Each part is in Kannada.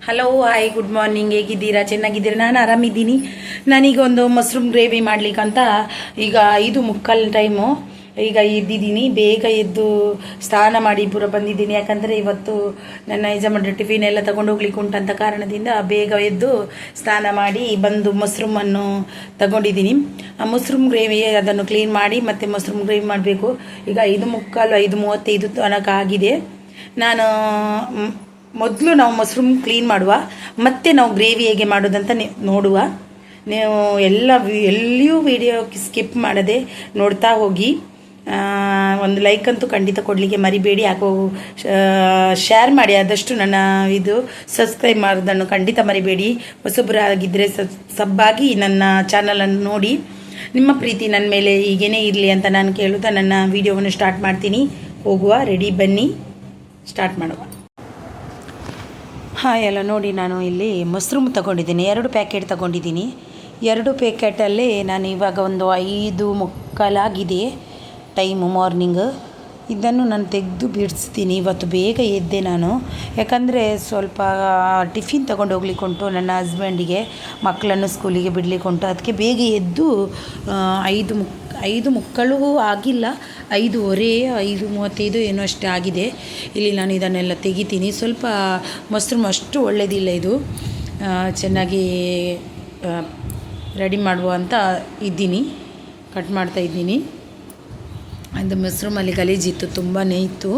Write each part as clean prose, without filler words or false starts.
ಹಲೋ ಹಾಯ್ ಗುಡ್ ಮಾರ್ನಿಂಗ್, ಹೇಗಿದ್ದೀರಾ? ಚೆನ್ನಾಗಿದ್ದೀರಾ? ನಾನು ಆರಾಮಿದ್ದೀನಿ. ನಾನೀಗ ಒಂದು ಮಶ್ರೂಮ್ ಗ್ರೇವಿ ಮಾಡ್ಲಿಕ್ಕಂತ ಈಗ 5:45 ಟೈಮು. ಈಗ ಎದ್ದಿದ್ದೀನಿ, ಬೇಗ ಎದ್ದು ಸ್ನಾನ ಮಾಡಿ ಪೂರ ಬಂದಿದ್ದೀನಿ. ಯಾಕಂದರೆ ಇವತ್ತು ನನ್ನ ಯಜಮಾನ್ರು ಟಿಫಿನ್ ಎಲ್ಲ ತಗೊಂಡು ಹೋಗ್ಲಿಕ್ಕೆ ಉಂಟಂತ ಕಾರಣದಿಂದ ಬೇಗ ಎದ್ದು ಸ್ನಾನ ಮಾಡಿ ಬಂದು ಮಶ್ರೂಮನ್ನು ತಗೊಂಡಿದ್ದೀನಿ. ಆ ಮಶ್ರೂಮ್ ಗ್ರೇವಿ ಅದನ್ನು ಕ್ಲೀನ್ ಮಾಡಿ ಮತ್ತೆ ಮಶ್ರೂಮ್ ಗ್ರೇವಿ ಮಾಡಬೇಕು. ಈಗ 5:45 5:35 ತನಕ ಆಗಿದೆ. ನಾನು ಮೊದಲು ನಾವು ಮಶ್ರೂಮ್ ಕ್ಲೀನ್ ಮಾಡುವ, ಮತ್ತೆ ನಾವು ಗ್ರೇವಿ ಹೇಗೆ ಮಾಡೋದಂತ ನೋಡುವ. ನೀವು ಎಲ್ಲಿಯೂ ವಿಡಿಯೋ ಸ್ಕಿಪ್ ಮಾಡದೆ ನೋಡ್ತಾ ಹೋಗಿ. ಒಂದು ಲೈಕ್ ಅಂತೂ ಖಂಡಿತ ಕೊಡಲಿಕ್ಕೆ ಮರಿಬೇಡಿ. ಹಾಗೂ ಶೇರ್ ಮಾಡಿ, ಆದಷ್ಟು ನನ್ನ ಇದು ಸಬ್ಸ್ಕ್ರೈಬ್ ಮಾಡೋದನ್ನು ಖಂಡಿತ ಮರಿಬೇಡಿ. ಹೊಸಬರಾಗಿದ್ದರೆ ಸಬ್ಬಾಗಿ ನನ್ನ ಚಾನಲನ್ನು ನೋಡಿ. ನಿಮ್ಮ ಪ್ರೀತಿ ನನ್ನ ಮೇಲೆ ಹೀಗೇನೇ ಇರಲಿ ಅಂತ ನಾನು ಕೇಳುತ್ತಾ ನನ್ನ ವಿಡಿಯೋವನ್ನು ಸ್ಟಾರ್ಟ್ ಮಾಡ್ತೀನಿ. ಹೋಗುವ, ರೆಡಿ, ಬನ್ನಿ ಸ್ಟಾರ್ಟ್ ಮಾಡುವ. ಹಾಂ, ಎಲ್ಲ ನೋಡಿ, ನಾನು ಇಲ್ಲಿ ಮಶ್ರೂಮ್ ತಗೊಂಡಿದ್ದೀನಿ. 2 ಪ್ಯಾಕೆಟ್ ತಗೊಂಡಿದ್ದೀನಿ. 2 ಪ್ಯಾಕೆಟಲ್ಲಿ ನಾನು ಇವಾಗ ಒಂದು 5:45 ಆಗಿದೆ ಟೈಮು, ಮಾರ್ನಿಂಗ್. ಇದನ್ನು ನಾನು ತೆಗೆದು ಬಿಡಿಸ್ತೀನಿ. ಇವತ್ತು ಬೇಗ ಎದ್ದೆ ನಾನು, ಯಾಕಂದರೆ ಸ್ವಲ್ಪ ಟಿಫಿನ್ ತಗೊಂಡು ಹೋಗ್ಲಿಕ್ಕೆ ಉಂಟು ನನ್ನ ಹಸ್ಬೆಂಡಿಗೆ, ಮಕ್ಕಳನ್ನು ಸ್ಕೂಲಿಗೆ ಬಿಡಲಿಕ್ಕೆ ಉಂಟು. ಅದಕ್ಕೆ ಬೇಗ ಎದ್ದು 5:45 ಆಗಿಲ್ಲ, 5:15 5:35 ಏನೋ ಅಷ್ಟೇ ಆಗಿದೆ. ಇಲ್ಲಿ ನಾನು ಇದನ್ನೆಲ್ಲ ತೆಗಿತೀನಿ. ಸ್ವಲ್ಪ ಮಶ್ರೂಮ್ ಅಷ್ಟು ಒಳ್ಳೆಯದಿಲ್ಲ, ಇದು ಚೆನ್ನಾಗಿ ರೆಡಿ ಮಾಡುವ ಅಂತ ಇದ್ದೀನಿ, ಕಟ್ ಮಾಡ್ತಾ ಇದ್ದೀನಿ. ಅದು ಮಶ್ರೂಮಲ್ಲಿ ಗಲೀಜಿತ್ತು, ತುಂಬಾ ಇತ್ತು.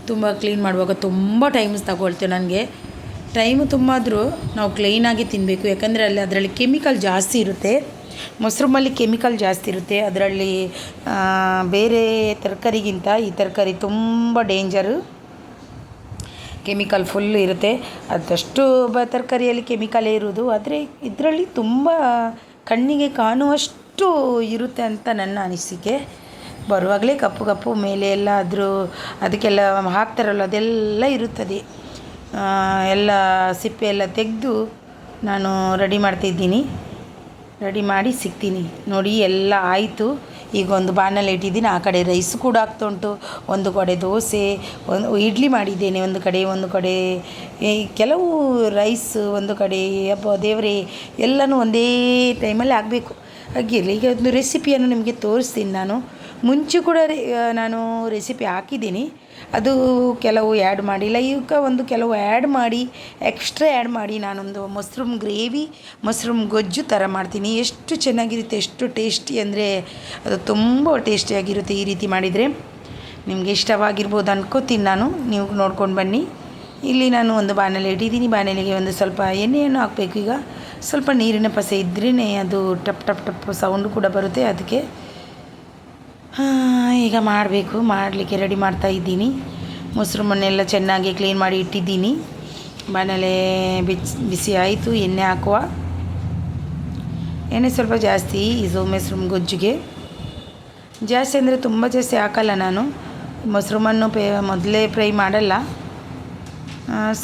ತುಂಬ ಕ್ಲೀನ್ ಮಾಡುವಾಗ ತುಂಬ ಟೈಮ್ಸ್ ತಗೊಳ್ತೇವೆ. ನನಗೆ ಟೈಮು ತುಂಬ ಆದರೂ ನಾವು ಕ್ಲೀನಾಗಿ ತಿನ್ನಬೇಕು. ಯಾಕಂದರೆ ಅದರಲ್ಲಿ ಕೆಮಿಕಲ್ ಜಾಸ್ತಿ ಇರುತ್ತೆ. ಮಶ್ರೂಮಲ್ಲಿ ಕೆಮಿಕಲ್ ಜಾಸ್ತಿ ಇರುತ್ತೆ. ಅದರಲ್ಲಿ ಬೇರೆ ತರಕಾರಿಗಿಂತ ಈ ತರಕಾರಿ ತುಂಬ ಡೇಂಜರು, ಕೆಮಿಕಲ್ ಫುಲ್ ಇರುತ್ತೆ. ಅದಷ್ಟು ತರಕಾರಿಯಲ್ಲಿ ಕೆಮಿಕಲೇ ಇರೋದು, ಆದರೆ ಇದರಲ್ಲಿ ತುಂಬ ಕಣ್ಣಿಗೆ ಕಾಣುವಷ್ಟು ಇರುತ್ತೆ ಅಂತ ನನ್ನ ಅನಿಸಿಕೆ. ಬರುವಾಗಲೇ ಕಪ್ಪು ಕಪ್ಪು ಮೇಲೆ ಎಲ್ಲ ಅದಕ್ಕೆಲ್ಲ ಹಾಕ್ತಾರಲ್ಲ, ಅದೆಲ್ಲ ಇರುತ್ತದೆ. ಎಲ್ಲ ಸಿಪ್ಪೆ ಎಲ್ಲ ತೆಗೆದು ನಾನು ರೆಡಿ ಮಾಡ್ತಾಯಿದ್ದೀನಿ. ರೆಡಿ ಮಾಡಿ ಸಿಗ್ತೀನಿ. ನೋಡಿ, ಎಲ್ಲ ಆಯಿತು. ಈಗ ಒಂದು ಬಾಣಲೆ ಇಟ್ಟಿದ್ದೀನಿ. ಆ ಕಡೆ ರೈಸ್ ಕೂಡ ಆಗ್ತಾ ಉಂಟು. ಒಂದು ಕಡೆ ದೋಸೆ, ಒಂದು ಇಡ್ಲಿ ಮಾಡಿದ್ದೇನೆ. ಒಂದು ಕಡೆ ಕೆಲವು ರೈಸ್, ಒಂದು ಕಡೆ ಹಬ್ಬ ದೇವರೇ, ಎಲ್ಲನೂ ಒಂದೇ ಟೈಮಲ್ಲಿ ಆಗಬೇಕು. ಹಾಗಿರಲಿ, ಈಗ ಒಂದು ರೆಸಿಪಿಯನ್ನು ನಿಮಗೆ ತೋರಿಸ್ತೀನಿ. ನಾನು ಮುಂಚೆ ಕೂಡ ನಾನು ರೆಸಿಪಿ ಹಾಕಿದ್ದೀನಿ. ಅದು ಕೆಲವು ಆ್ಯಡ್ ಮಾಡಿಲ್ಲ. ಈಗ ಕೆಲವು ಆ್ಯಡ್ ಮಾಡಿ, ಎಕ್ಸ್ಟ್ರಾ ಆ್ಯಡ್ ಮಾಡಿ ನಾನೊಂದು ಮಶ್ರೂಮ್ ಗ್ರೇವಿ, ಮಶ್ರೂಮ್ ಗೊಜ್ಜು ಥರ ಮಾಡ್ತೀನಿ. ಎಷ್ಟು ಚೆನ್ನಾಗಿರುತ್ತೆ, ಎಷ್ಟು ಟೇಸ್ಟಿ ಅಂದರೆ ಅದು ತುಂಬ ಟೇಸ್ಟಿಯಾಗಿರುತ್ತೆ. ಈ ರೀತಿ ಮಾಡಿದರೆ ನಿಮಗೆ ಇಷ್ಟವಾಗಿರ್ಬೋದು ಅನ್ಕೋತೀನಿ ನಾನು. ನೀವು ನೋಡ್ಕೊಂಡು ಬನ್ನಿ. ಇಲ್ಲಿ ನಾನು ಒಂದು ಬಾಣಲೆ ಇಟ್ಟಿದ್ದೀನಿ. ಬಾಣಲೆಗೆ ಒಂದು ಸ್ವಲ್ಪ ಎಣ್ಣೆಯನ್ನು ಹಾಕಬೇಕು. ಈಗ ಸ್ವಲ್ಪ ನೀರಿನ ಪಸೆ ಇದ್ರೇ ಅದು ಟಪ್ ಟಪ್ ಟಪ್ ಸೌಂಡು ಕೂಡ ಬರುತ್ತೆ. ಅದಕ್ಕೆ ಈಗ ಮಾಡಲಿಕ್ಕೆ ರೆಡಿ ಮಾಡ್ತಾ ಇದ್ದೀನಿ. ಮಶ್ರೂಮನ್ನೆಲ್ಲ ಚೆನ್ನಾಗಿ ಕ್ಲೀನ್ ಮಾಡಿ ಇಟ್ಟಿದ್ದೀನಿ. ಬಾಣಲೆ ಬಿಸಿ ಆಯಿತು. ಎಣ್ಣೆ ಹಾಕುವ. ಎಣ್ಣೆ ಸ್ವಲ್ಪ ಜಾಸ್ತಿ ಇದು ಮಶ್ರೂಮ್ ಗೊಜ್ಜಿಗೆ. ಜಾಸ್ತಿ ಅಂದರೆ ತುಂಬ ಜಾಸ್ತಿ ಹಾಕಲ್ಲ ನಾನು. ಮಶ್ರೂಮನ್ನು ಮೊದಲೇ ಫ್ರೈ ಮಾಡಲ್ಲ,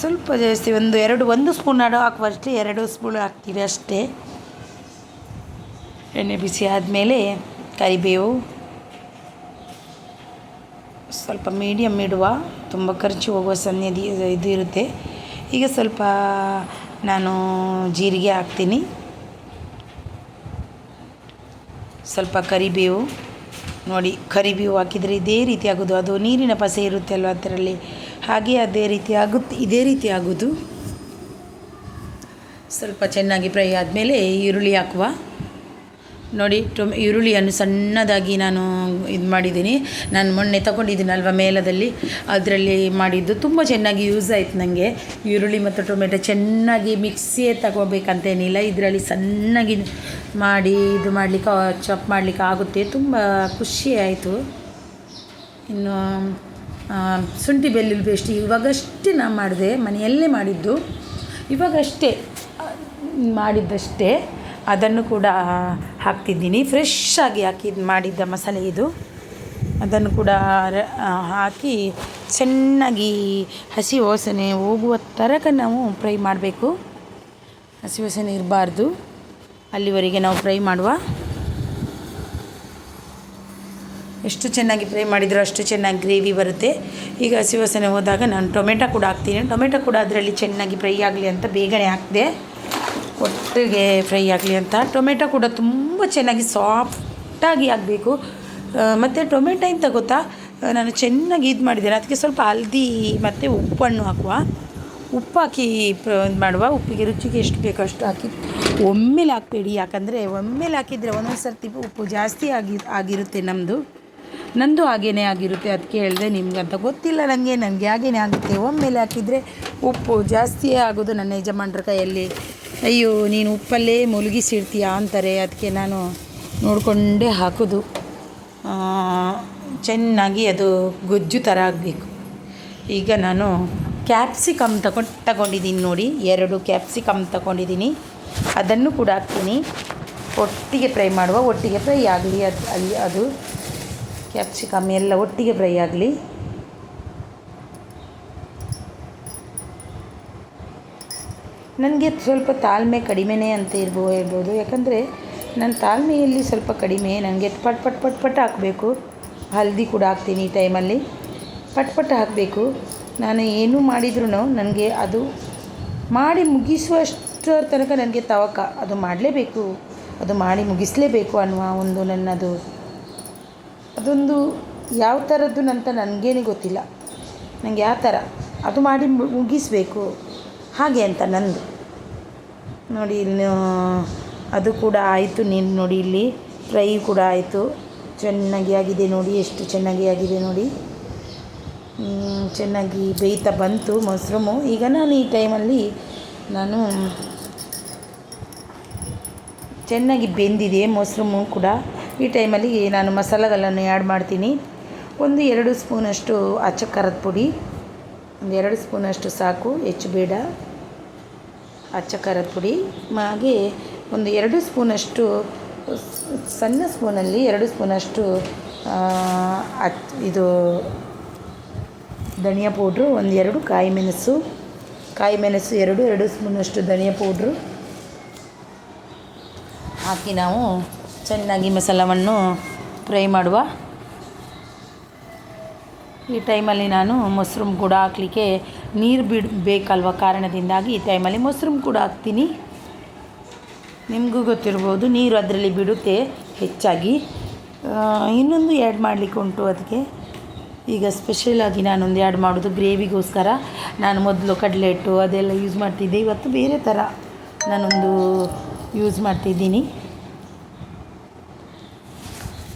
ಸ್ವಲ್ಪ ಜಾಸ್ತಿ ಒಂದು ಸ್ಪೂನ್ ಹಾಕುವಷ್ಟೇ, 2 ಸ್ಪೂನ್ ಹಾಕ್ತೀವಿ ಅಷ್ಟೇ. ಎಣ್ಣೆ ಬಿಸಿ ಆದಮೇಲೆ ಕರಿಬೇವು ಸ್ವಲ್ಪ ಮೀಡಿಯಮ್ ಇಡುವ, ತುಂಬ ಖರ್ಚು ಹೋಗುವ ಸನ್ನಿಧಿ ಇದು ಇರುತ್ತೆ. ಈಗ ಸ್ವಲ್ಪ ನಾನು ಜೀರಿಗೆ ಹಾಕ್ತೀನಿ, ಸ್ವಲ್ಪ ಕರಿಬೇವು. ನೋಡಿ, ಕರಿಬೇವು ಹಾಕಿದರೆ ಇದೇ ರೀತಿ ಆಗೋದು. ಅದು ನೀರಿನ ಪಸೆ ಇರುತ್ತೆ ಅಲ್ವ ಅದರಲ್ಲಿ, ಹಾಗೆ ಇದೇ ರೀತಿ ಆಗೋದು. ಸ್ವಲ್ಪ ಚೆನ್ನಾಗಿ ಫ್ರೈ ಆದಮೇಲೆ ಈರುಳ್ಳಿ ಹಾಕುವ. ನೋಡಿ, ಈರುಳ್ಳಿಯನ್ನು ಸಣ್ಣದಾಗಿ ನಾನು ಇದು ಮಾಡಿದ್ದೀನಿ. ನಾನು ಮೊನ್ನೆ ತಗೊಂಡಿದ್ದೀನಲ್ವ ಮೇಲದಲ್ಲಿ, ಅದರಲ್ಲಿ ಮಾಡಿದ್ದು ತುಂಬ ಚೆನ್ನಾಗಿ ಯೂಸ್ ಆಯಿತು ನನಗೆ. ಈರುಳ್ಳಿ ಮತ್ತು ಟೊಮೆಟೊ ಚೆನ್ನಾಗಿ ಮಿಕ್ಸಿಯೇ ತಗೋಬೇಕಂತೇನಿಲ್ಲ, ಇದರಲ್ಲಿ ಸಣ್ಣಗೆ ಮಾಡಿ ಇದು ಮಾಡಲಿಕ್ಕೆ ಚಾಪ್ ಮಾಡಲಿಕ್ಕೆ ಆಗುತ್ತೆ. ತುಂಬ ಖುಷಿ ಆಯಿತು. ಇನ್ನು ಶುಂಠಿ ಬೆಳ್ಳುಳ್ಳಿ ಪೇಸ್ಟ್ ಇವಾಗಷ್ಟೇ ನಾನು ಮಾಡಿದೆ, ಮನೆಯಲ್ಲೇ ಮಾಡಿದ್ದು. ಇವಾಗಷ್ಟೇ ಮಾಡಿದ್ದಷ್ಟೇ, ಅದನ್ನು ಕೂಡ ಹಾಕ್ತಿದ್ದೀನಿ. ಫ್ರೆಶ್ ಆಗಿ ಮಾಡಿದ್ದ ಮಸಾಲೆ ಇದು. ಅದನ್ನು ಕೂಡ ಹಾಕಿ ಚೆನ್ನಾಗಿ ಹಸಿ ವಾಸನೆ ಹೋಗುವ ತನಕ ನಾವು ಫ್ರೈ ಮಾಡಬೇಕು. ಹಸಿ ವಾಸನೆ ಇರಬಾರ್ದು, ಅಲ್ಲಿವರೆಗೆ ನಾವು ಫ್ರೈ ಮಾಡುವ. ಎಷ್ಟು ಚೆನ್ನಾಗಿ ಫ್ರೈ ಮಾಡಿದರೂ ಅಷ್ಟು ಚೆನ್ನಾಗಿ ಗ್ರೇವಿ ಬರುತ್ತೆ. ಈಗ ಹಸಿ ವಾಸನೆ ಹೋದಾಗ ನಾನು ಟೊಮೆಟೊ ಕೂಡ ಹಾಕ್ತೀನಿ. ಟೊಮೆಟೊ ಕೂಡ ಅದರಲ್ಲಿ ಚೆನ್ನಾಗಿ ಫ್ರೈ ಆಗಲಿ ಅಂತ ಬೇಗನೆ ಹಾಕಿದೆ, ಒಟ್ಟಿಗೆ ಫ್ರೈ ಆಗಲಿ ಅಂತ. ಟೊಮೆಟೊ ಕೂಡ ತುಂಬ ಚೆನ್ನಾಗಿ ಸಾಫ್ಟಾಗಿ ಆಗಬೇಕು. ಮತ್ತು ಟೊಮೆಟೊ ಅಂತ ಗೊತ್ತಾ, ನಾನು ಚೆನ್ನಾಗಿ ಇದು ಮಾಡಿದ್ದೇನೆ. ಅದಕ್ಕೆ ಸ್ವಲ್ಪ ಹಲ್ದಿ ಮತ್ತು ಉಪ್ಪನ್ನು ಹಾಕುವ, ಉಪ್ಪು ಹಾಕಿ ಇದು ಮಾಡುವ. ಉಪ್ಪಿಗೆ ರುಚಿಗೆ ಎಷ್ಟು ಬೇಕೋ ಅಷ್ಟು ಹಾಕಿ ಒಮ್ಮೆಲೆ ಹಾಕಬೇಡಿ, ಯಾಕಂದರೆ ಒಮ್ಮೆಲೆ ಹಾಕಿದರೆ ಒಂದೊಂದು ಸರ್ತಿ ಉಪ್ಪು ಜಾಸ್ತಿ ಆಗಿರುತ್ತೆ. ನಂದು ಹಾಗೇ ಆಗಿರುತ್ತೆ. ಅದಕ್ಕೆ ಹೇಳಿದೆ, ನಿಮ್ಗಂತ ಗೊತ್ತಿಲ್ಲ ನನಗೆ ಹಾಗೇ ಆಗುತ್ತೆ. ಒಮ್ಮೆಲೆ ಹಾಕಿದರೆ ಉಪ್ಪು ಜಾಸ್ತಿಯೇ ಆಗೋದು. ನನ್ನ ಯಜಮಾನ್ರ ಕೈಯಲ್ಲಿ ಅಯ್ಯೋ ನೀನು ಉಪ್ಪಲ್ಲೇ ಮುಳುಗಿಸಿಡ್ತೀಯಾ ಅಂತಾರೆ. ಅದಕ್ಕೆ ನಾನು ನೋಡಿಕೊಂಡೇ ಹಾಕೋದು. ಚೆನ್ನಾಗಿ ಅದು ಗೊಜ್ಜು ಥರ ಆಗಬೇಕು. ಈಗ ನಾನು ಕ್ಯಾಪ್ಸಿಕಮ್ ತಗೊಂಡಿದ್ದೀನಿ ನೋಡಿ, 2 ಕ್ಯಾಪ್ಸಿಕಮ್ ತಗೊಂಡಿದ್ದೀನಿ. ಅದನ್ನು ಕೂಡ ಹಾಕ್ತೀನಿ. ಒಟ್ಟಿಗೆ ಫ್ರೈ ಮಾಡುವ, ಒಟ್ಟಿಗೆ ಫ್ರೈ ಆಗಲಿ. ಅದು ಕ್ಯಾಪ್ಸಿಕಮ್ ಎಲ್ಲ ಒಟ್ಟಿಗೆ ಫ್ರೈ ಆಗಲಿ. ನನಗೆ ಸ್ವಲ್ಪ ತಾಳ್ಮೆ ಕಡಿಮೆನೇ ಅಂತ ಹೇಳ್ಬೋದು. ಯಾಕಂದರೆ ನನ್ನ ತಾಳ್ಮೆಯಲ್ಲಿ ಸ್ವಲ್ಪ ಕಡಿಮೆ. ನನಗೆ ಪಟ್ ಹಾಕಬೇಕು. ಹಲ್ದಿ ಕೂಡ ಹಾಕ್ತೀನಿ ಈ ಟೈಮಲ್ಲಿ. ಪಟ್ ಹಾಕಬೇಕು. ನಾನು ಏನು ಮಾಡಿದ್ರೂ ನನಗೆ ಅದು ಮಾಡಿ ಮುಗಿಸುವಷ್ಟರ ತನಕ ನನಗೆ ತವಕ. ಅದು ಮಾಡಲೇಬೇಕು, ಅದು ಮಾಡಿ ಮುಗಿಸಲೇಬೇಕು ಅನ್ನುವ ಒಂದು ನನ್ನದು ಅದೊಂದು ಯಾವ ಥರದ್ದು ಅಂತ ನನಗೇನೆ ಗೊತ್ತಿಲ್ಲ. ನನಗೆ ಯಾವ ಥರ ಅದು ಮಾಡಿ ಮುಗಿಸಬೇಕು ಹಾಗೆ ಅಂತ ನಂದು. ನೋಡಿ ಇಲ್ಲಿ ಅದು ಕೂಡ ಆಯಿತು. ನೀನು ನೋಡಿ ಇಲ್ಲಿ ಫ್ರೈ ಕೂಡ ಆಯಿತು. ಚೆನ್ನಾಗಿ ಆಗಿದೆ ನೋಡಿ, ಎಷ್ಟು ಚೆನ್ನಾಗಿ ಆಗಿದೆ ನೋಡಿ. ಚೆನ್ನಾಗಿ ಬೇಯ್ತಾ ಬಂತು ಮೊಸರು. ಈಗ ನಾನು ಈ ಟೈಮಲ್ಲಿ ಚೆನ್ನಾಗಿ ಬೆಂದಿದೆ ಮೊಸರು ಕೂಡ. ಈ ಟೈಮಲ್ಲಿ ನಾನು ಮಸಾಲೆಗಳನ್ನು ಆ್ಯಡ್ ಮಾಡ್ತೀನಿ. 1-2 ಸ್ಪೂನಷ್ಟು ಅಚ್ಚ ಖಾರದ ಪುಡಿ, 2 ಸ್ಪೂನಷ್ಟು ಸಾಕು, ಹೆಚ್ಚು ಬೇಡ. ಅಚ್ಚ ಖಾರದ ಪುಡಿ ಹಾಗೆ 2 ಸ್ಪೂನಷ್ಟು ಸಣ್ಣ ಸ್ಪೂನಲ್ಲಿ 2 ಸ್ಪೂನಷ್ಟು ಇದು ಧನಿಯಾ ಪೌಡ್ರು, 2 ಕಾಯಿ ಮೆಣಸು 2 ಸ್ಪೂನಷ್ಟು ಧನಿಯಾ ಪೌಡ್ರು ಹಾಕಿ ನಾವು ಚೆನ್ನಾಗಿ ಮಸಾಲವನ್ನು ಫ್ರೈ ಮಾಡುವ. ಈ ಟೈಮಲ್ಲಿ ನಾನು ಮೊಸರು ಕೂಡ ಹಾಕಲಿಕ್ಕೆ ನೀರು ಬೇಕಲ್ವ ಕಾರಣದಿಂದಾಗಿ ಈ ಟೈಮಲ್ಲಿ ಮೊಸರು ಕೂಡ ಹಾಕ್ತೀನಿ. ನಿಮಗೂ ಗೊತ್ತಿರ್ಬೋದು, ನೀರು ಅದರಲ್ಲಿ ಬಿಡುತ್ತೆ ಹೆಚ್ಚಾಗಿ. ಇನ್ನೊಂದು ಆ್ಯಡ್ ಮಾಡಲಿಕ್ಕೆ ಉಂಟು. ಅದಕ್ಕೆ ಈಗ ಸ್ಪೆಷಲಾಗಿ ನಾನೊಂದು ಆ್ಯಡ್ ಮಾಡೋದು ಗ್ರೇವಿಗೋಸ್ಕರ. ನಾನು ಮೊದಲು ಕಡಲೆ ಹಿಟ್ಟು ಅದೆಲ್ಲ ಯೂಸ್ ಮಾಡ್ತಿದ್ದೆ. ಇವತ್ತು ಬೇರೆ ಥರ ನಾನೊಂದು ಯೂಸ್ ಮಾಡ್ತಿದ್ದೀನಿ.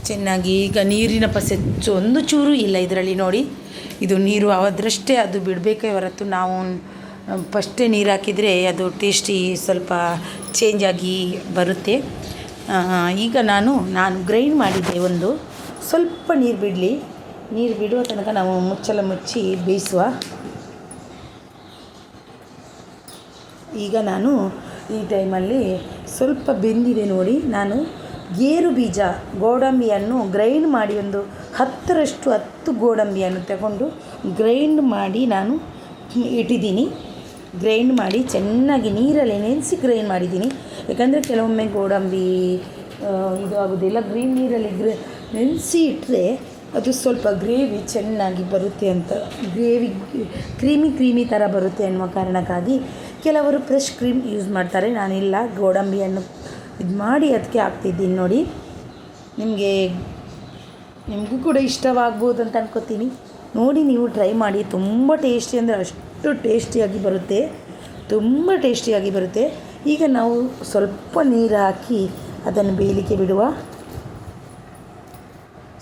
ಚೆನ್ನಾಗಿ ಈಗ ನೀರಿನ ಪಸೆಚ್ಚು ಒಂದು ಚೂರು ಇಲ್ಲ ಇದರಲ್ಲಿ ನೋಡಿ. ಇದು ನೀರು ಅದರಷ್ಟೇ ಅದು ಬಿಡಬೇಕೇ ಹೊರತು ನಾವು ಫಸ್ಟೇ ನೀರು ಹಾಕಿದರೆ ಅದು ಟೇಸ್ಟಿ ಸ್ವಲ್ಪ ಚೇಂಜ್ ಆಗಿ ಬರುತ್ತೆ. ಈಗ ನಾನು ಗ್ರೈಂಡ್ ಮಾಡಿದ್ದೆ. ಸ್ವಲ್ಪ ನೀರು ಬಿಡುವ ತನಕ ನಾವು ಮುಚ್ಚಳ ಮುಚ್ಚಿ ಬೇಯಿಸುವ. ಈಗ ನಾನು ಈ ಟೈಮಲ್ಲಿ ಸ್ವಲ್ಪ ಬೆಂದಿದೆ ನೋಡಿ. ನಾನು ಗೇರು ಬೀಜ ಗೋಡಂಬಿಯನ್ನು ಗ್ರೈಂಡ್ ಮಾಡಿ 10 ಗೋಡಂಬಿಯನ್ನು ತಗೊಂಡು ಗ್ರೈಂಡ್ ಮಾಡಿ ನಾನು ಇಟ್ಟಿದ್ದೀನಿ. ಗ್ರೈಂಡ್ ಮಾಡಿ ಚೆನ್ನಾಗಿ ನೀರಲ್ಲಿ ನೆನೆಸಿ ಗ್ರೈಂಡ್ ಮಾಡಿದ್ದೀನಿ. ಯಾಕಂದರೆ ಕೆಲವೊಮ್ಮೆ ಗೋಡಂಬಿ ಇದು ಆಗೋದಿಲ್ಲ. ಗ್ರೀನ್ ನೀರಲ್ಲಿ ನೆನೆಸಿ ಇಟ್ಟರೆ ಅದು ಸ್ವಲ್ಪ ಗ್ರೇವಿ ಚೆನ್ನಾಗಿ ಬರುತ್ತೆ ಅಂತ, ಕ್ರೀಮಿ ಥರ ಬರುತ್ತೆ ಅನ್ನುವ ಕಾರಣಕ್ಕಾಗಿ ಕೆಲವರು ಫ್ರೆಶ್ ಕ್ರೀಮ್ ಯೂಸ್ ಮಾಡ್ತಾರೆ. ನಾನಿಲ್ಲ, ಗೋಡಂಬಿಯನ್ನು ಇದು ಮಾಡಿ ಅದಕ್ಕೆ ಹಾಕ್ತಿದ್ದೀನಿ ನೋಡಿ. ನಿಮಗೂ ಕೂಡ ಇಷ್ಟವಾಗ್ಬೋದು ಅಂತ ಅನ್ಕೋತೀನಿ. ನೋಡಿ ನೀವು ಟ್ರೈ ಮಾಡಿ. ತುಂಬ ಟೇಸ್ಟಿ ಅಂದರೆ ಅಷ್ಟು ಟೇಸ್ಟಿಯಾಗಿ ಬರುತ್ತೆ. ಈಗ ನಾವು ಸ್ವಲ್ಪ ನೀರು ಹಾಕಿ ಅದನ್ನು ಬೇಯಲಿಕ್ಕೆ ಬಿಡುವ.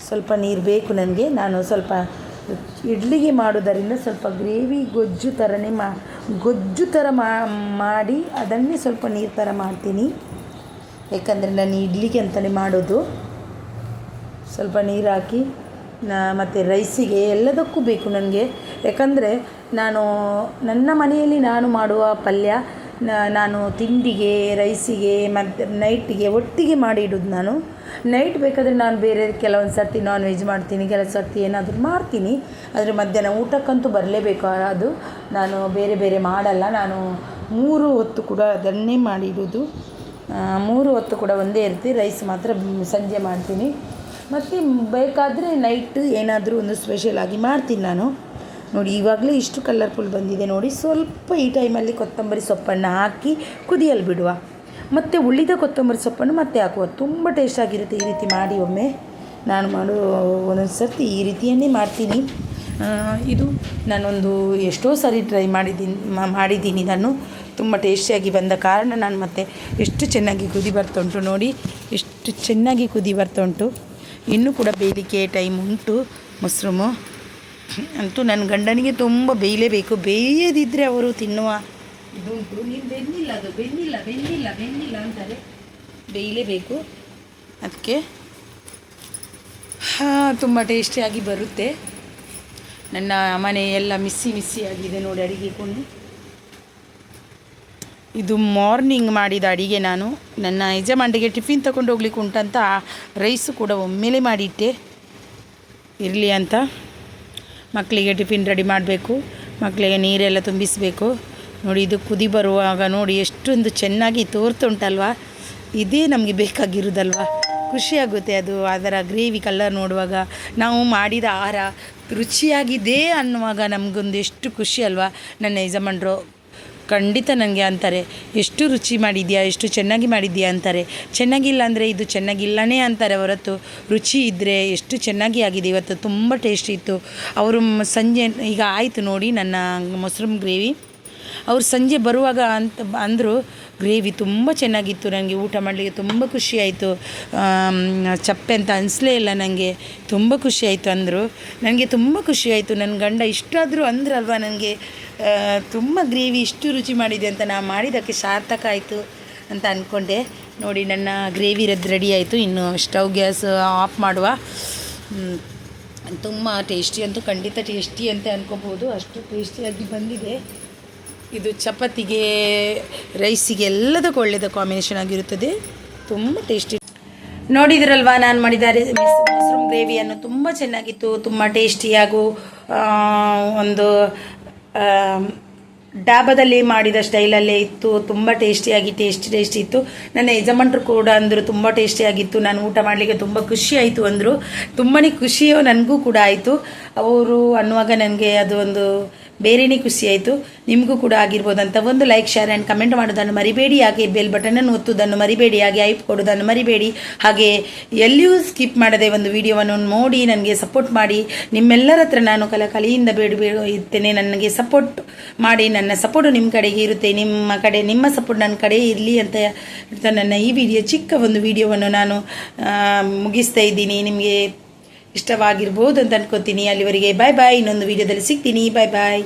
ಸ್ವಲ್ಪ ನೀರು ಬೇಕು ನನಗೆ. ನಾನು ಸ್ವಲ್ಪ ಇಡ್ಲಿಗೆ ಮಾಡೋದರಿಂದ ಸ್ವಲ್ಪ ಗ್ರೇವಿ ಗೊಜ್ಜು ಥರ ಮಾಡಿ ಅದನ್ನೇ ಸ್ವಲ್ಪ ನೀರು ಥರ ಮಾಡ್ತೀನಿ. ಯಾಕಂದರೆ ನಾನು ಇಡ್ಲಿಗೆ ಅಂತಲೇ ಮಾಡೋದು. ಸ್ವಲ್ಪ ನೀರು ಹಾಕಿ ಮತ್ತು ರೈಸಿಗೆ ಎಲ್ಲದಕ್ಕೂ ಬೇಕು ನನಗೆ. ಯಾಕಂದರೆ ನನ್ನ ಮನೆಯಲ್ಲಿ ನಾನು ಮಾಡುವ ಪಲ್ಯ ನಾನು ತಿಂಡಿಗೆ, ರೈಸಿಗೆ ಮತ್ತು ನೈಟಿಗೆ ಒಟ್ಟಿಗೆ ಮಾಡಿ ಇಡೋದು. ನಾನು ನೈಟ್ ಬೇಕಾದರೆ ನಾನು ಬೇರೆ ಕೆಲವೊಂದು ಸರ್ತಿ ನಾನ್ ವೆಜ್ ಮಾಡ್ತೀನಿ, ಕೆಲವು ಸರ್ತಿ ಏನಾದರೂ ಮಾಡ್ತೀನಿ. ಆದರೆ ಮಧ್ಯಾಹ್ನ ಊಟಕ್ಕಂತೂ ಬರಲೇಬೇಕು. ಅದು ನಾನು ಬೇರೆ ಮಾಡಲ್ಲ. ನಾನು 3 ಹೊತ್ತು ಕೂಡ ಅದನ್ನೇ ಮಾಡಿಡೋದು. 3 ಹೊತ್ತು ಕೂಡ ಒಂದೇ ಇರ್ತೀವಿ. ರೈಸ್ ಮಾತ್ರ ಸಂಜೆ ಮಾಡ್ತೀನಿ. ಮತ್ತು ಬೇಕಾದರೆ ನೈಟ್ ಏನಾದರೂ ಒಂದು ಸ್ಪೆಷಲ್ ಆಗಿ ಮಾಡ್ತೀನಿ ನಾನು. ನೋಡಿ ಇವಾಗಲೇ ಇಷ್ಟು ಕಲರ್ಫುಲ್ ಬಂದಿದೆ ನೋಡಿ. ಸ್ವಲ್ಪ ಈ ಟೈಮಲ್ಲಿ ಕೊತ್ತಂಬರಿ ಸೊಪ್ಪನ್ನು ಹಾಕಿ ಕುದಿಯಲು ಬಿಡುವ. ಮತ್ತು ಉಳಿದ ಕೊತ್ತಂಬರಿ ಸೊಪ್ಪನ್ನು ಮತ್ತೆ ಹಾಕುವ. ತುಂಬ ಟೇಸ್ಟಾಗಿರುತ್ತೆ. ಈ ರೀತಿ ಮಾಡಿ ಒಮ್ಮೆ. ನಾನು ಮಾಡೋ ಒಂದೊಂದು ಸರ್ತಿ ಈ ರೀತಿಯನ್ನೇ ಮಾಡ್ತೀನಿ. ಇದು ನಾನೊಂದು ಎಷ್ಟೋ ಸಾರಿ ಟ್ರೈ ಮಾಡಿದ್ದೀನಿ ನಾನು. ತುಂಬ ಟೇಸ್ಟಿಯಾಗಿ ಬಂದ ಕಾರಣ ನಾನು ಮತ್ತೆ ಎಷ್ಟು ಚೆನ್ನಾಗಿ ಕುದಿ ಬರ್ತುಂಟು ನೋಡಿ. ಎಷ್ಟು ಚೆನ್ನಾಗಿ ಕುದಿ ಬರ್ತುಂಟು. ಇನ್ನೂ ಕೂಡ ಬೇಯಲಿಕ್ಕೆ ಟೈಮ್ ಉಂಟು. ಮಶ್ರೂಮು ಅಂತೂ ನನ್ನ ಗಂಡನಿಗೆ ತುಂಬ ಬೇಯಲೇಬೇಕು. ಬೇಯದಿದ್ದರೆ ಅವರು ತಿನ್ನುವ ಇದುಂಟು. ನೀನು ಬೆಂದಿಲ್ಲ, ಅದು ಬೆಂದಿಲ್ಲ ಅಂತಾರೆ. ಬೇಯಲೇಬೇಕು. ಅದಕ್ಕೆ ತುಂಬ ಟೇಸ್ಟಿಯಾಗಿ ಬರುತ್ತೆ. ನನ್ನ ಮನೆ ಎಲ್ಲ ಮಿಸ್ಸಿ ಆಗಿದೆ ನೋಡಿ ಅಡಿಗೆ ಕೊಂಡು. ಇದು ಮಾರ್ನಿಂಗ್ ಮಾಡಿದ ಅಡಿಗೆ. ನಾನು ನನ್ನ ಯಜಮಾನಿಗೆ ಟಿಫಿನ್ ತಗೊಂಡು ಹೋಗ್ಲಿಕ್ಕೆ ಉಂಟಂತ ರೈಸು ಕೂಡ ಒಮ್ಮೆಲೇ ಮಾಡಿಟ್ಟೆ ಇರಲಿ ಅಂತ. ಮಕ್ಕಳಿಗೆ ಟಿಫಿನ್ ರೆಡಿ ಮಾಡಬೇಕು, ಮಕ್ಕಳಿಗೆ ನೀರೆಲ್ಲ ತುಂಬಿಸಬೇಕು. ನೋಡಿ ಇದು ಕುದಿ ಬರುವಾಗ ನೋಡಿ ಎಷ್ಟೊಂದು ಚೆನ್ನಾಗಿ ತೋರ್ತುಂಟಲ್ವ. ಇದೇ ನಮಗೆ ಬೇಕಾಗಿರೋದಲ್ವ. ಖುಷಿಯಾಗುತ್ತೆ ಅದು. ಅದರ ಗ್ರೇವಿ ಕಲರ್ ನೋಡುವಾಗ, ನಾವು ಮಾಡಿದ ಆಹಾರ ರುಚಿಯಾಗಿದೆ ಅನ್ನುವಾಗ ನಮಗೊಂದು ಎಷ್ಟು ಖುಷಿ ಅಲ್ವಾ. ನನ್ನ ಯಜಮಾನರು ಖಂಡಿತ ನನಗೆ ಅಂತಾರೆ, ಎಷ್ಟು ರುಚಿ ಮಾಡಿದ್ಯಾ, ಎಷ್ಟು ಚೆನ್ನಾಗಿ ಮಾಡಿದ್ಯಾ ಅಂತಾರೆ. ಚೆನ್ನಾಗಿಲ್ಲ ಅಂದರೆ ಇದು ಚೆನ್ನಾಗಿಲ್ಲನೇ ಅಂತಾರೆ ಹೊರತು, ರುಚಿ ಇದ್ದರೆ ಎಷ್ಟು ಚೆನ್ನಾಗಿ ಆಗಿದೆ. ಇವತ್ತು ತುಂಬ ಟೇಸ್ಟ್ ಇತ್ತು. ಅವರು ಸಂಜೆ ಈಗ ಆಯಿತು ನೋಡಿ ನನ್ನ ಮಶ್ರೂಮ್ ಗ್ರೇವಿ. ಅವ್ರು ಸಂಜೆ ಬರುವಾಗ ಅಂದರು ಗ್ರೇವಿ ತುಂಬ ಚೆನ್ನಾಗಿತ್ತು. ನನಗೆ ಊಟ ಮಾಡಲಿಕ್ಕೆ ತುಂಬ ಖುಷಿಯಾಯಿತು. ಚಪ್ಪೆ ಅಂತ ಅನಿಸ್ಲೇ ಇಲ್ಲ ನನಗೆ. ತುಂಬ ಖುಷಿಯಾಯಿತು ಅಂದರು. ನನಗೆ ತುಂಬ ಖುಷಿಯಾಯಿತು. ನನ್ನ ಗಂಡ ಇಷ್ಟಾದರೂ ಅಂದ್ರಲ್ವ ನನಗೆ ತುಂಬ ಗ್ರೇವಿ ಇಷ್ಟು ರುಚಿ ಮಾಡಿದೆ ಅಂತ. ನಾನು ಮಾಡಿದ್ದಕ್ಕೆ ಸಾರ್ಥಕ ಆಯಿತು ಅಂತ ಅಂದ್ಕೊಂಡೆ. ನೋಡಿ ನನ್ನ ಗ್ರೇವಿ ರೆಡಿ ಆಯಿತು. ಇನ್ನು ಸ್ಟವ್ ಗ್ಯಾಸ್ ಆಫ್ ಮಾಡುವ. ತುಂಬ ಟೇಸ್ಟಿ ಅಂತೂ ಖಂಡಿತ ಟೇಸ್ಟಿ ಅಂತ ಅನ್ಕೋಬೋದು. ಅಷ್ಟು ಟೇಸ್ಟಿಯಾಗಿ ಬಂದಿದೆ. ಇದು ಚಪಾತಿಗೆ, ರೈಸಿಗೆ ಎಲ್ಲದಕ್ಕೂ ಒಳ್ಳೆಯದು ಕಾಂಬಿನೇಷನ್ ಆಗಿರುತ್ತದೆ. ತುಂಬ ಟೇಸ್ಟಿ. ನೋಡಿದ್ರಲ್ವಾ ನಾನು ಮಾಡಿದ ಮಶ್ರೂಮ್ ಗ್ರೇವಿಯನ್ನು. ತುಂಬ ಚೆನ್ನಾಗಿತ್ತು, ತುಂಬ ಟೇಸ್ಟಿಯಾಗೂ ಒಂದು ಡಾಬಾದಲ್ಲಿ ಮಾಡಿದ ಸ್ಟೈಲಲ್ಲೇ ಇತ್ತು. ತುಂಬ ಟೇಸ್ಟಿ ಇತ್ತು. ನನ್ನ ಯಜಮಾನರು ಕೂಡ ಅಂದರು ತುಂಬ ಟೇಸ್ಟಿಯಾಗಿತ್ತು. ನಾನು ಊಟ ಮಾಡಲಿಕ್ಕೆ ತುಂಬ ಖುಷಿ ಆಯಿತು ಅಂದರು. ತುಂಬಾ ಖುಷಿಯೋ ನನಗೂ ಕೂಡ ಆಯಿತು. ಅವರು ಅನ್ನುವಾಗ ನನಗೆ ಅದು ಒಂದು ಬೇರೆಯೇ ಖುಷಿ ಆಯಿತು. ನಿಮಗೂ ಕೂಡ ಆಗಿರ್ಬೋದಂತ. ಒಂದು ಲೈಕ್, ಶೇರ್ ಆ್ಯಂಡ್ ಕಮೆಂಟ್ ಮಾಡೋದನ್ನು ಮರಿಬೇಡಿ. ಹಾಗೆ ಬೆಲ್ ಬಟನನ್ನು ಒತ್ತುವುದನ್ನು ಮರಿಬೇಡಿ. ಹಾಗೆ ಹೈಪ್ ಕೊಡೋದನ್ನು ಮರಿಬೇಡಿ. ಹಾಗೆ ಎಲ್ಲಿಯೂ ಸ್ಕಿಪ್ ಮಾಡದೆ ಒಂದು ವಿಡಿಯೋವನ್ನು ನೋಡಿ ನನಗೆ ಸಪೋರ್ಟ್ ಮಾಡಿ. ನಿಮ್ಮೆಲ್ಲರ ಹತ್ರ ನಾನು ಕಲಿಯಿಂದ ಬೇಡುತ್ತೇನೆ. ನನಗೆ ಸಪೋರ್ಟ್ ಮಾಡಿ. ನನ್ನ ಸಪೋರ್ಟು ನಿಮ್ಮ ಕಡೆಗೆ ಇರುತ್ತೆ. ನಿಮ್ಮ ಸಪೋರ್ಟ್ ನನ್ನ ಕಡೆ ಇರಲಿ ಅಂತ ನನ್ನ ಈ ಚಿಕ್ಕ ಒಂದು ವಿಡಿಯೋವನ್ನು ನಾನು ಮುಗಿಸ್ತಾ ಇದ್ದೀನಿ. ನಿಮಗೆ ಇಷ್ಟವಾಗಿರ್ಬೋದು ಅಂತ ಅನ್ಕೋತೀನಿ. ಅಲ್ಲಿವರೆಗೆ ಬಾಯ್ ಬಾಯ್. ಇನ್ನೊಂದು ವಿಡಿಯೋದಲ್ಲಿ ಸಿಗ್ತೀನಿ. ಬಾಯ್ ಬಾಯ್.